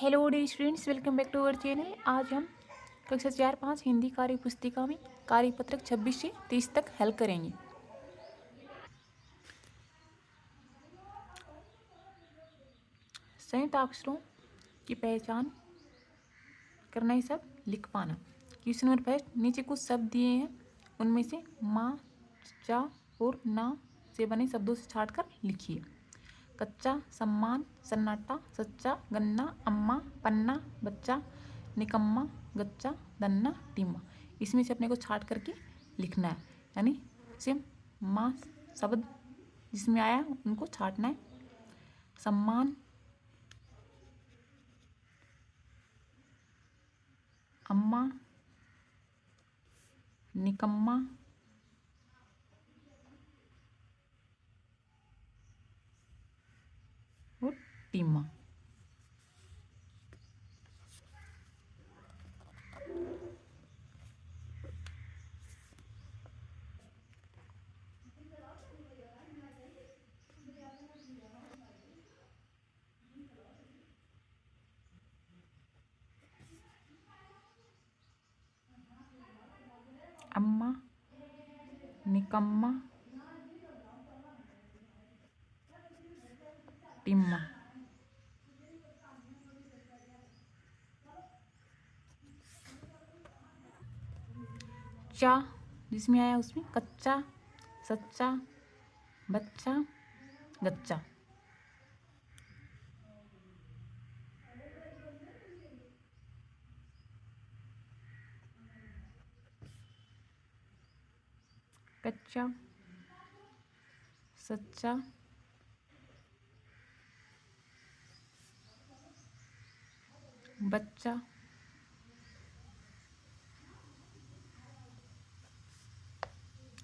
Hello dear students, welcome back to our channel. आज हम कक्षा 4-5 हिंदी कार्य पुस्तिका में कार्यपत्रक 26 से 30 तक हल करेंगे। संयुक्त अक्षरों की पहचान करना ही सब लिख पाना। क्वेश्चन नंबर फर्स्ट, नीचे कुछ शब्द दिए हैं, उनमें से माँ, चा और ना से बने शब्दों से छांटकर लिखिए। कच्चा, सम्मान, सन्नाटा, सच्चा, गन्ना, अम्मा, पन्ना, बच्चा, निकम्मा, गच्चा, दन्ना, टिम्मा। इसमें से अपने को छाट करके लिखना है, यानी से माँ शब्द जिसमें आया उनको छाटना है। सम्मान, अम्मा, निकम्मा, और टिम्मा। अम्मा, निकम्मा, टिम्मा। चा जिसमें आया उसमें कच्चा, सच्चा, बच्चा, गच्चा। कच्चा, सच्चा, बच्चा,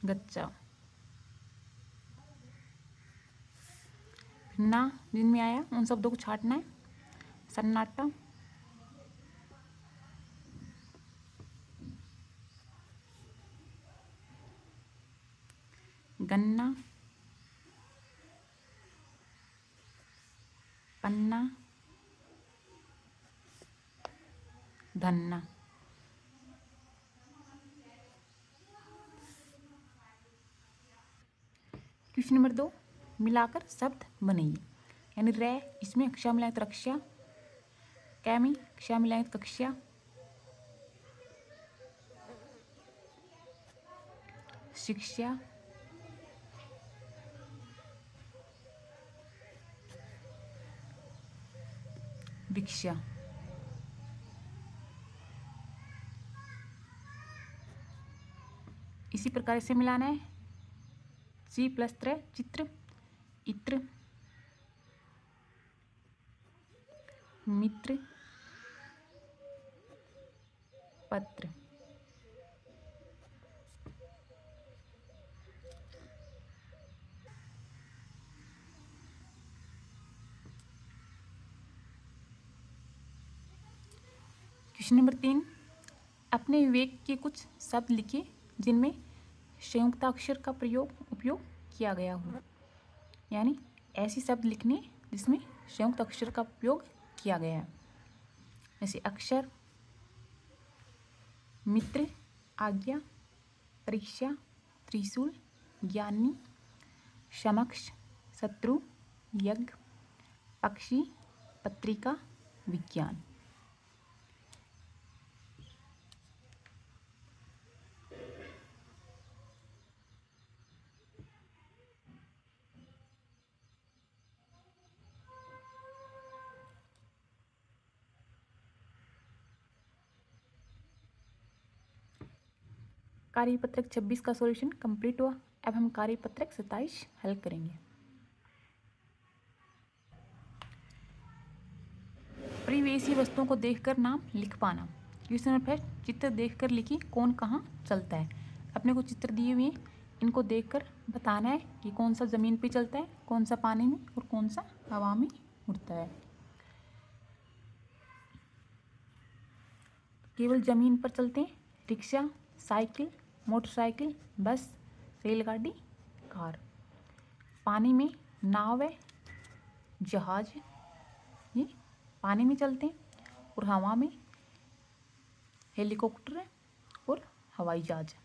गच्चा। ना जिनमें आया उन शब्दों को छाटना है। सन्नाटा, गन्ना, पन्ना, धन्ना। क्वेश्चन नंबर 2, मिलाकर शब्द बनाइए। यानी रे इसमें कक्षा मिलाएं तो रक्षा, कै में कक्षा मिलाएं तो कक्षा, शिक्षा, भिक्षा। इसी प्रकार से मिलाना है। ची प्लस त्र चित्र, इत्र, मित्र, पत्र। क्वेश्चन नंबर 3, अपने विवेक के कुछ शब्द लिखिए जिनमें संयुक्ताक्षर का उपयोग किया गया हो। यानी ऐसे शब्द लिखने जिसमें संयुक्त अक्षर का उपयोग किया गया है, जैसे अक्षर, मित्र, आज्ञा, परीक्षा, त्रिशूल, ज्ञानी, समक्ष, शत्रु, यज्ञ, पक्षी, पत्रिका, विज्ञान। कार्यपत्रक 26 का सॉल्यूशन कंप्लीट हुआ। अब हम कार्यपत्रक 27 हल करेंगे। परिवेशी वस्तुओं को देखकर नाम लिख पाना। क्वेश्चन नंबर फर्स्ट, चित्र देखकर लिखिए कौन कहाँ चलता है। अपने को चित्र दिए हुए हैं, इनको देखकर बताना है कि कौन सा जमीन पे चलता है, कौन सा पानी में और कौन सा हवा में उड़ता है। केवल जमीन पर चलते हैं रिक्शा, साइकिल, मोटरसाइकिल, बस, रेलगाड़ी, कार। पानी में नाव है, जहाज, ये पानी में चलते हैं। और हवा में हेलीकॉप्टर और हवाई जहाज।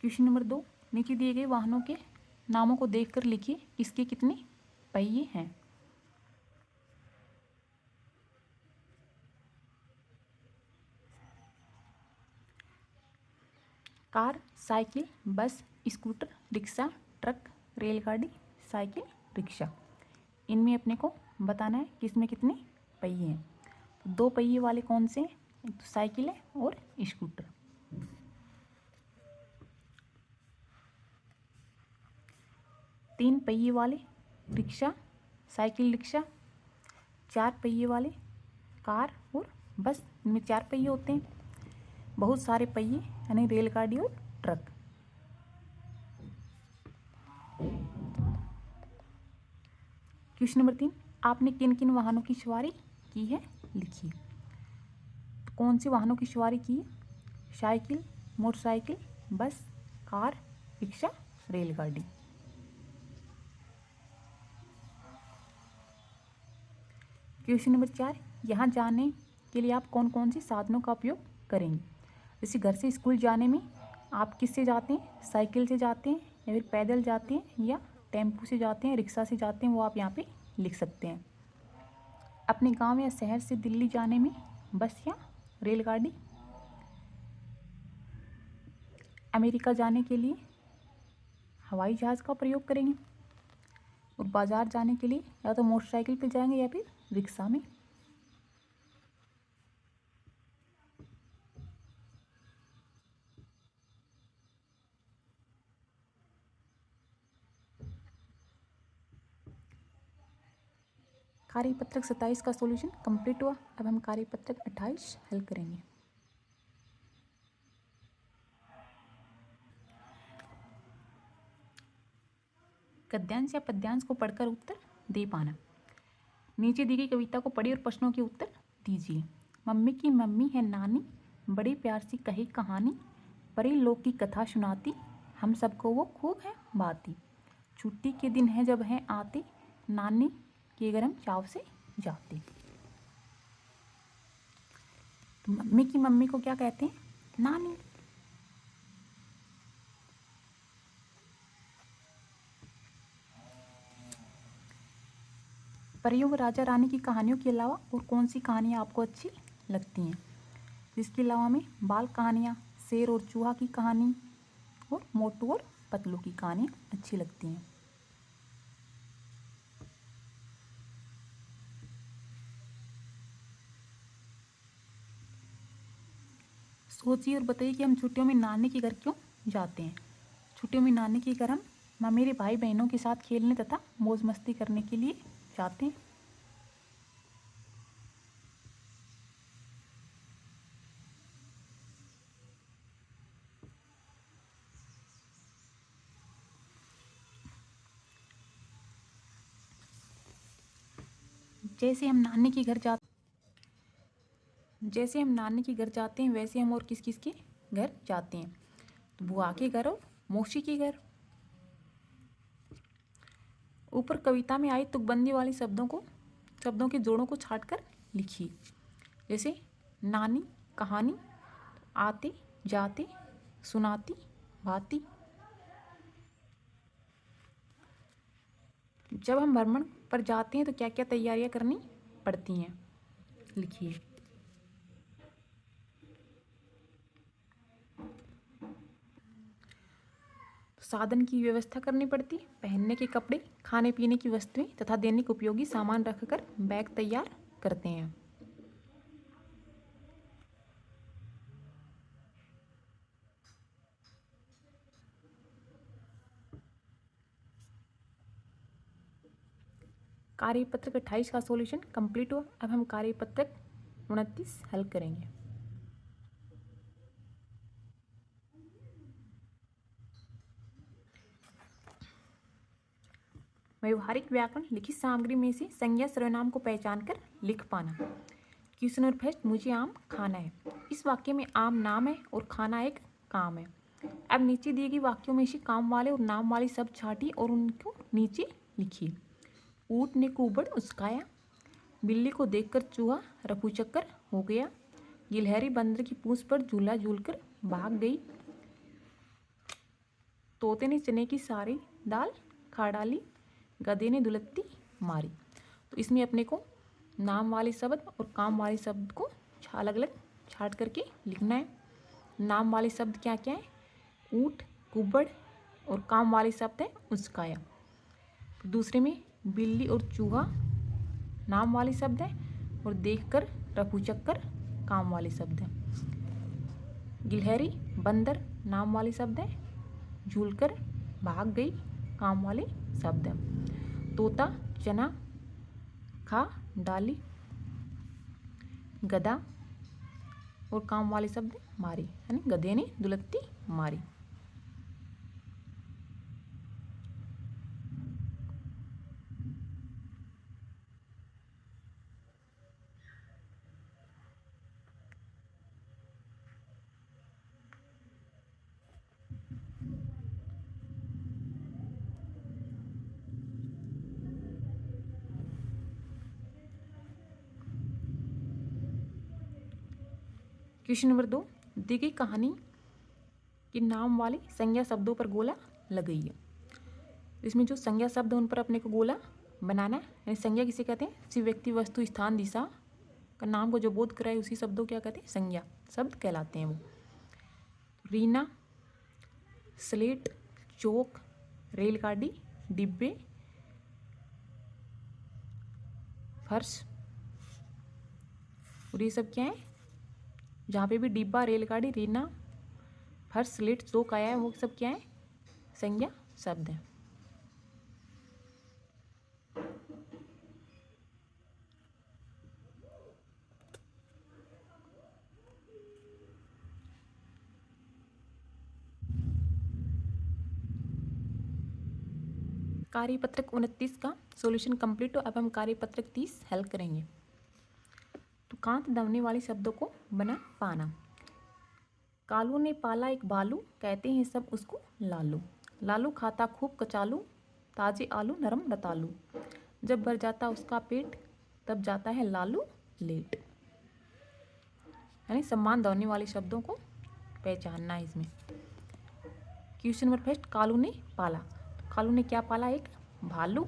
क्वेश्चन नंबर 2, नीचे दिए गए वाहनों के नामों को देखकर लिखिए किसके कितने पहिए हैं। कार, साइकिल, बस, स्कूटर, रिक्शा, ट्रक, रेलगाड़ी, साइकिल, रिक्शा। इनमें अपने को बताना है कि इसमें कितने पहिए हैं। तो 2 पहिए वाले कौन से हैं? एक तो साइकिल है और स्कूटर। तीन पहिए वाले रिक्शा, साइकिल, रिक्शा। 4 पहिए वाले कार और बस, इनमें 4 पहिए होते हैं। बहुत सारे पहिए यानी रेलगाड़ी और ट्रक। क्वेश्चन नंबर 3, आपने किन किन वाहनों की सवारी की है लिखिए। तो कौन से वाहनों की सवारी की है? साइकिल, मोटरसाइकिल, बस, कार, रिक्शा, रेलगाड़ी। क्वेश्चन नंबर 4, यहाँ जाने के लिए आप कौन कौन से साधनों का उपयोग करेंगे। जैसे घर से स्कूल जाने में आप किससे जाते हैं? साइकिल से जाते हैं या फिर पैदल जाते हैं या टेम्पो से जाते हैं, रिक्शा से जाते हैं, वो आप यहाँ पे लिख सकते हैं। अपने गांव या शहर से दिल्ली जाने में बस या रेलगाड़ी। अमेरिका जाने के लिए हवाई जहाज़ का प्रयोग करेंगे। और बाज़ार जाने के लिए या तो मोटरसाइकिल पे जाएंगे या फिर रिक्शा में। कार्यपत्रक 27 का सॉल्यूशन कंप्लीट हुआ। अब हम कार्यपत्रक 28 हल करेंगे। गद्यांश या पद्यांश को पढ़कर उत्तर दे पाना। नीचे दी गई कविता को पढ़िए और प्रश्नों के उत्तर दीजिए। मम्मी की मम्मी है नानी, बड़ी प्यार सी कही कहानी, परी लोग की कथा सुनाती, हम सबको वो खूब है बाती। छुट्टी के दिन है जब है आते, नानी के घर हम चाव से जाते। तो मम्मी की मम्मी को क्या कहते हैं? नानी। परियों राजा रानी की कहानियों के अलावा और कौन सी कहानियाँ आपको अच्छी लगती हैं? जिसके अलावा में बाल कहानियाँ, शेर और चूहा की कहानी और मोटू और पतलू की कहानियाँ अच्छी लगती हैं। सोचिए और बताइए कि हम छुट्टियों में नानी के घर क्यों जाते हैं। छुट्टियों में नानी के घर हम मेरे भाई बहनों के साथ खेलने तथा मौज मस्ती करने के लिए जाते हैं। जैसे हम नानी के घर जाते हैं वैसे हम और किस किस के घर जाते हैं? तो बुआ के घर और मौसी के घर। ऊपर कविता में आई तुकबंदी वाले शब्दों के जोड़ों को छांटकर लिखिए। जैसे नानी, कहानी, आते, जाते, सुनाती, भाती। जब हम भ्रमण पर जाते हैं तो क्या क्या तैयारियां करनी पड़ती हैं लिखिए। साधन की व्यवस्था करनी पड़ती, पहनने के कपड़े, खाने पीने की वस्तुएं तथा दैनिक उपयोगी सामान रखकर बैग तैयार करते हैं। कार्यपत्रक 28 का सॉल्यूशन कंप्लीट हुआ। अब हम कार्यपत्रक 29 हल करेंगे। व्यवहारिक व्याकरण लिखित सामग्री में से संज्ञा सर्वनाम को पहचान कर लिख पाना। क्वेश्चन नंबर फर्स्ट, मुझे आम खाना है। इस वाक्य में आम नाम है और खाना एक काम है। अब नीचे दिए गए वाक्यों में से काम वाले और नाम वाले शब्द छांटिए और उनको नीचे लिखिए। ऊँट ने कुबड़ उचकाया, बिल्ली को देखकर चूहा रफू चक्कर हो गया, गिलहरी बंदर की पूंछ पर झूला झूलकर भाग गई, तोते ने चने की सारी दाल खा डाली, गधे ने दुलत्ती मारी। तो इसमें अपने को नाम वाले शब्द और काम वाले शब्द को अलग अलग छाट करके लिखना है। नाम वाले शब्द क्या क्या है? ऊँट, कुबड़, और काम वाले शब्द है उचकाया। दूसरे में बिल्ली और चूहा नाम वाले शब्द है और देखकर रफू चक्कर काम वाले शब्द है। गिलहरी बंदर नाम वाले शब्द है, झूलकर भाग गई काम वाले शब्द है। तोता चना खा डाली, गधा और काम वाले शब्द मारी, यानी गधे ने दुलत्ती मारी। क्वेश्चन नंबर 2, दी गई कहानी के नाम वाले संज्ञा शब्दों पर गोला लगाइए। इसमें जो संज्ञा शब्द है उन पर अपने को गोला बनाना है। यानी संज्ञा किसे कहते हैं? किसी व्यक्ति, वस्तु, स्थान, दिशा का नाम को जो बोध कराए उसी शब्दों क्या कहते हैं? संज्ञा शब्द कहलाते हैं वो। रीना, स्लेट, चौक, रेलगाड़ी, डिब्बे, फर्श, और ये सब क्या है? जहाँ पे भी डिब्बा, रेलगाड़ी, रीना, फर्श, स्लेट, चौक आया है वो सब क्या है? संज्ञा शब्द है। कार्यपत्रक 29 का सॉल्यूशन कंप्लीट हो। अब हम कार्यपत्रक 30 हल करेंगे। तो कांत दबने वाले शब्दों को बना पाना। कालू ने पाला एक भालू, कहते हैं सब उसको लालू। लालू खाता खूब कचालू, ताजे आलू नरम रतालू। जब भर जाता उसका पेट, तब जाता है लालू लेट। यानी सम्मान दौड़ने वाले शब्दों को पहचानना है इसमें। क्वेश्चन नंबर फर्स्ट, कालू ने पाला। कालू ने क्या पाला? एक भालू।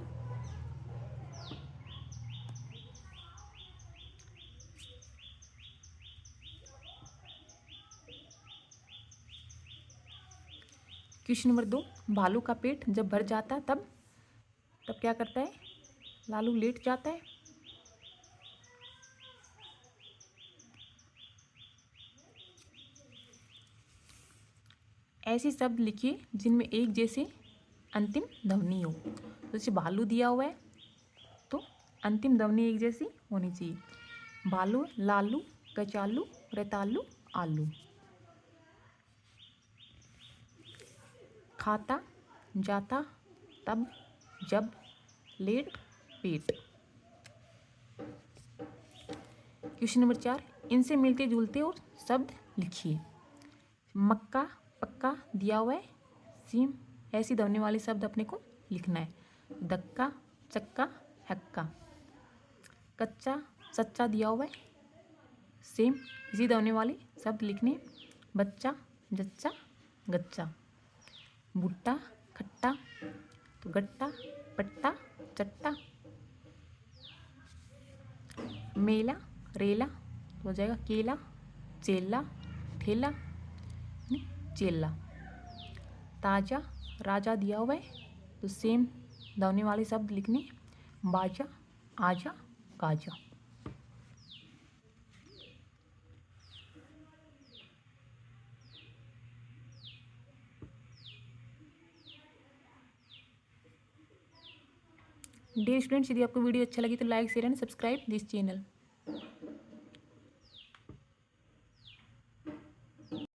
क्वेश्चन नंबर 2, भालू का पेट जब भर जाता तब क्या करता है? लालू लेट जाता है। ऐसे शब्द लिखिए जिनमें एक जैसे अंतिम ध्वनि हो। तो जैसे भालू दिया हुआ है तो अंतिम ध्वनि एक जैसी होनी चाहिए। भालू, लालू, कचालू, रतालू, आलू। खाता, जाता, तब, जब, लेट, पेट। क्वेश्चन नंबर 4, इनसे मिलते जुलते और शब्द लिखिए। मक्का, पक्का दिया हुआ है, सेम ऐसी ध्वनि वाले शब्द अपने को लिखना है। धक्का, चक्का, हक्का। कच्चा, सच्चा दिया हुआ है, सेम इसी ध्वनि वाले शब्द लिखने। बच्चा, जच्चा, गच्चा। भुट्टा, खट्टा, तो गट्टा, पट्टा, चट्टा। मेला, रेला, तो हो जाएगा केला, चेला, ठेला, चेला। ताजा, राजा दिया हुआ है तो सेम ध्वनि वाले शब्द लिखने। बाजा, आजा, गाजा। डियर स्टूडेंट्स, यदि आपको वीडियो अच्छा लगी तो like, share and subscribe this channel.